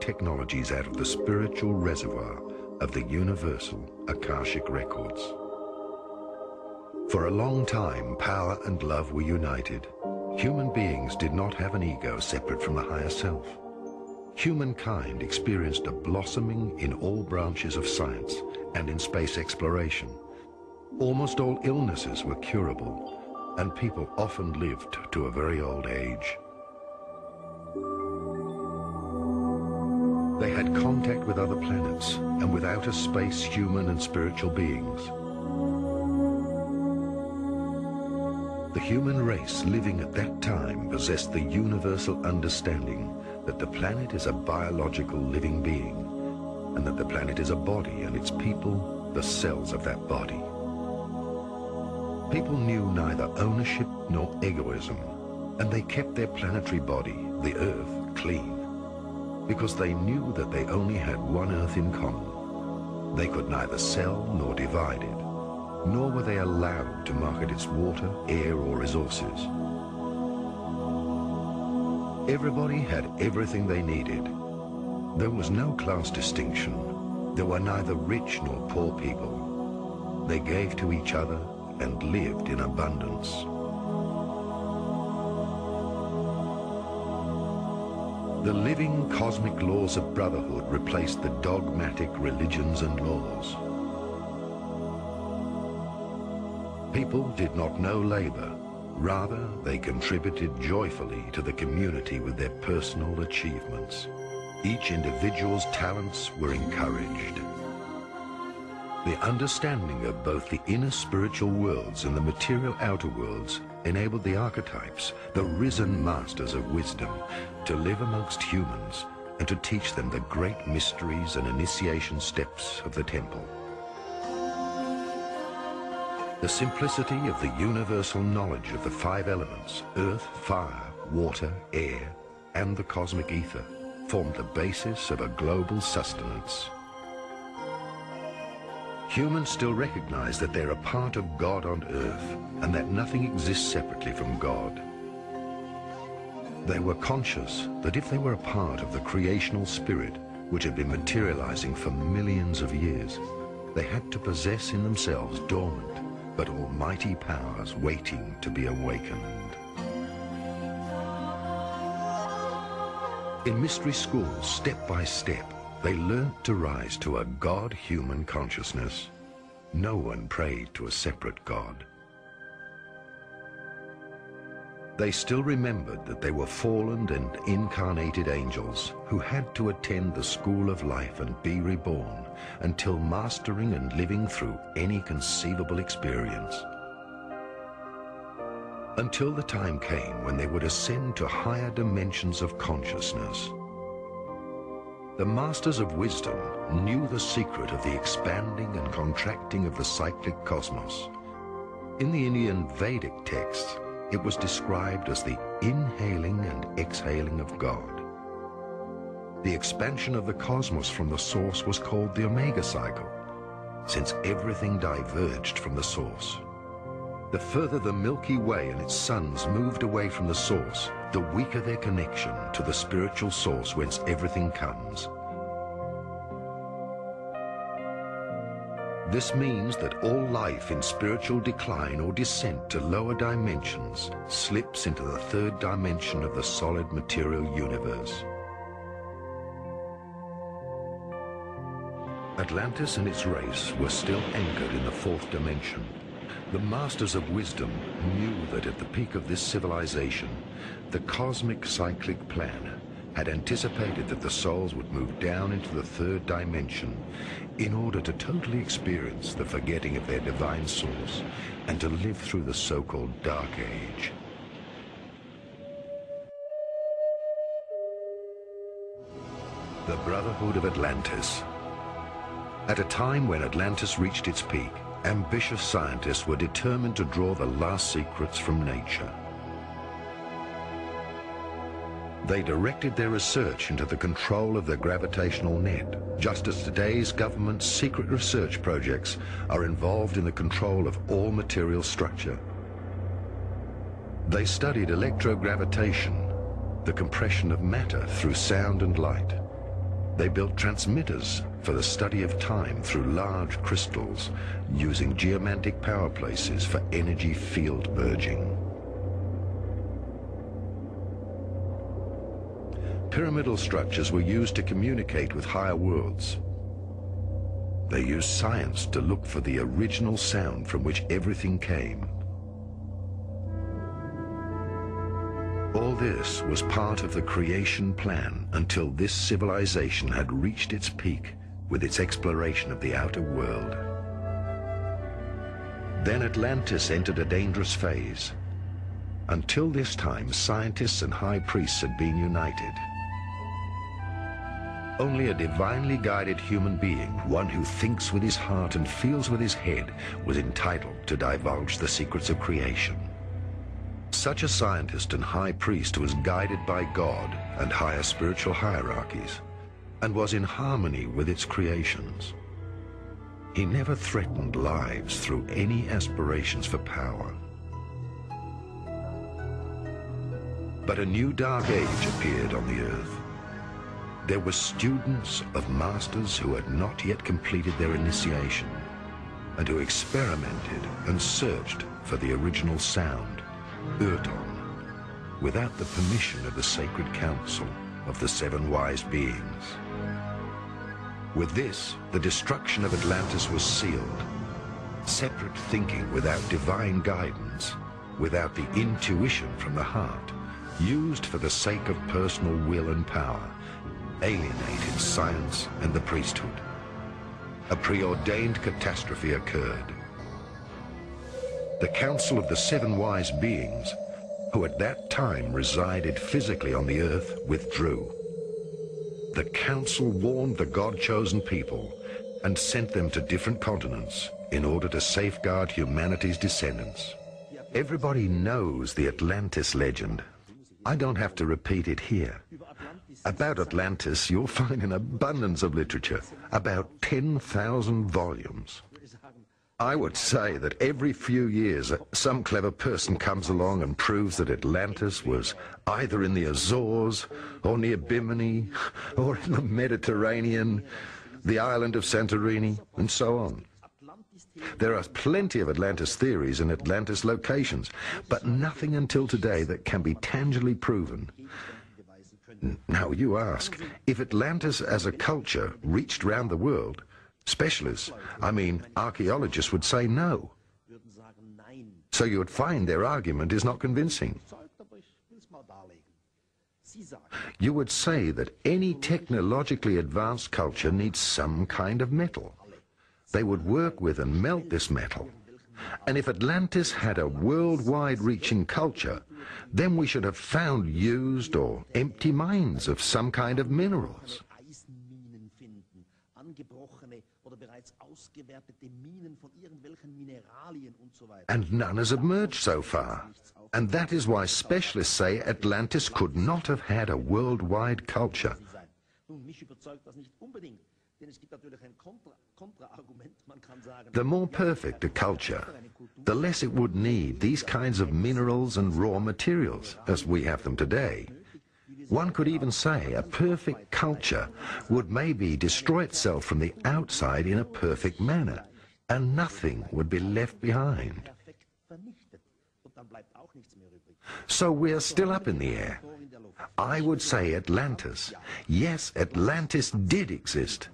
technologies out of the spiritual reservoir of the universal Akashic records. For a long time, power and love were united. Human beings did not have an ego separate from the higher self. Humankind experienced a blossoming in all branches of science and in space exploration. Almost all illnesses were curable, and people often lived to a very old age. They had contact with other planets and with outer space human and spiritual beings. The human race living at that time possessed the universal understanding that the planet is a biological living being, and that the planet is a body and its people the cells of that body. People knew neither ownership nor egoism, and they kept their planetary body, the Earth, clean, because they knew that they only had one Earth in common. They could neither sell nor divide it, nor were they allowed to market its water, air, or resources. Everybody had everything they needed. There was no class distinction. There were neither rich nor poor people. They gave to each other and lived in abundance. The living cosmic laws of brotherhood replaced the dogmatic religions and laws. People did not know labor. Rather, they contributed joyfully to the community with their personal achievements. Each individual's talents were encouraged. The understanding of both the inner spiritual worlds and the material outer worlds enabled the archetypes, the risen masters of wisdom, to live amongst humans and to teach them the great mysteries and initiation steps of the temple. The simplicity of the universal knowledge of the five elements, earth, fire, water, air, and the cosmic ether, formed the basis of a global sustenance. Humans still recognize that they're a part of God on earth, and that nothing exists separately from God. They were conscious that if they were a part of the creational spirit, which had been materializing for millions of years, they had to possess in themselves dormant but almighty powers waiting to be awakened. In mystery schools, step by step, they learnt to rise to a God-human consciousness. No one prayed to a separate God. They still remembered that they were fallen and incarnated angels who had to attend the school of life and be reborn until mastering and living through any conceivable experience. Until the time came when they would ascend to higher dimensions of consciousness. The masters of wisdom knew the secret of the expanding and contracting of the cyclic cosmos. In the Indian Vedic texts, it was described as the inhaling and exhaling of God. The expansion of the cosmos from the source was called the Omega cycle, since everything diverged from the source. The further the Milky Way and its suns moved away from the source, the weaker their connection to the spiritual source whence everything comes. This means that all life in spiritual decline or descent to lower dimensions slips into the third dimension of the solid material universe. Atlantis and its race were still anchored in the fourth dimension. The masters of wisdom knew that at the peak of this civilization, the cosmic cyclic plan had anticipated that the souls would move down into the third dimension in order to totally experience the forgetting of their divine source and to live through the so-called Dark Age. The Brotherhood of Atlantis. At a time when Atlantis reached its peak, ambitious scientists were determined to draw the last secrets from nature. They directed their research into the control of the gravitational net, just as today's government's secret research projects are involved in the control of all material structure. They studied electrogravitation, the compression of matter through sound and light, They built transmitters for the study of time through large crystals, using geomantic power places for energy field merging. Pyramidal structures were used to communicate with higher worlds. They used science to look for the original sound from which everything came. All this was part of the creation plan until this civilization had reached its peak with its exploration of the outer world. Then Atlantis entered a dangerous phase. Until this time, scientists and high priests had been united. Only a divinely guided human being, one who thinks with his heart and feels with his head, was entitled to divulge the secrets of creation. Such a scientist and high priest was guided by God and higher spiritual hierarchies, and was in harmony with its creations. He never threatened lives through any aspirations for power. But a new dark age appeared on the earth. There were students of masters who had not yet completed their initiation, and who experimented and searched for the original sound, Urdon, without the permission of the sacred council of the seven wise beings. With this, the destruction of Atlantis was sealed. Separate thinking without divine guidance, without the intuition from the heart, used for the sake of personal will and power, alienated science and the priesthood. A preordained catastrophe occurred. The Council of the Seven Wise Beings, who at that time resided physically on the earth, withdrew. The Council warned the God-chosen people and sent them to different continents in order to safeguard humanity's descendants. Everybody knows the Atlantis legend. I don't have to repeat it here. About Atlantis, you'll find an abundance of literature, about 10,000 volumes. I would say that every few years, some clever person comes along and proves that Atlantis was either in the Azores, or near Bimini, or in the Mediterranean, the island of Santorini, and so on. There are plenty of Atlantis theories and Atlantis locations, but nothing until today that can be tangibly proven. Now you ask, if Atlantis as a culture reached round the world, specialists, I mean archaeologists, would say no. So you would find their argument is not convincing. You would say that any technologically advanced culture needs some kind of metal. They would work with and melt this metal. And if Atlantis had a worldwide reaching culture, then we should have found used or empty mines of some kind of minerals. And none has emerged so far. And that is why specialists say Atlantis could not have had a worldwide culture. The more perfect a culture, the less it would need these kinds of minerals and raw materials as we have them today. One could even say a perfect culture would maybe destroy itself from the outside in a perfect manner, and nothing would be left behind. So we're still up in the air. I would say Atlantis. Yes, Atlantis did exist.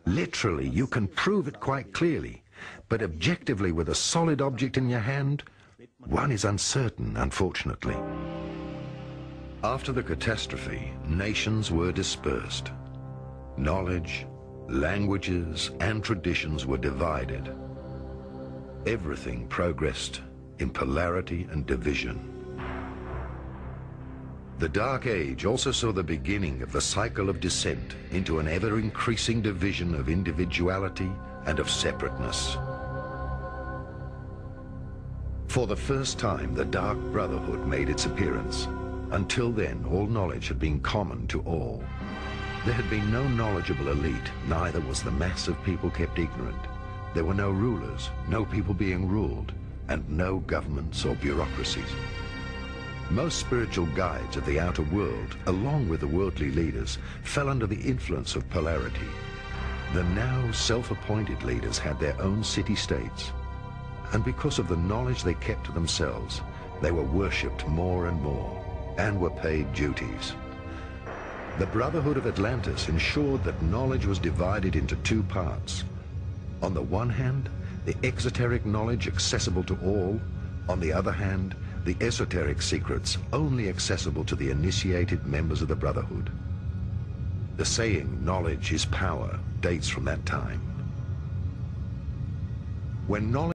Literally, you can prove it quite clearly, but objectively with a solid object in your hand, one is uncertain, unfortunately. After the catastrophe, nations were dispersed. Knowledge, languages, and traditions were divided. Everything progressed in polarity and division. The Dark Age also saw the beginning of the cycle of descent into an ever-increasing division of individuality and of separateness. For the first time, the Dark Brotherhood made its appearance. Until then, all knowledge had been common to all. There had been no knowledgeable elite, neither was the mass of people kept ignorant. There were no rulers, no people being ruled, and no governments or bureaucracies. Most spiritual guides of the outer world, along with the worldly leaders, fell under the influence of polarity. The now self-appointed leaders had their own city-states, and because of the knowledge they kept to themselves, they were worshipped more and more, and were paid duties. The Brotherhood of Atlantis ensured that knowledge was divided into two parts. On the one hand, the exoteric knowledge accessible to all. On the other hand, the esoteric secrets only accessible to the initiated members of the Brotherhood. The saying, "knowledge is power," dates from that time. When knowledge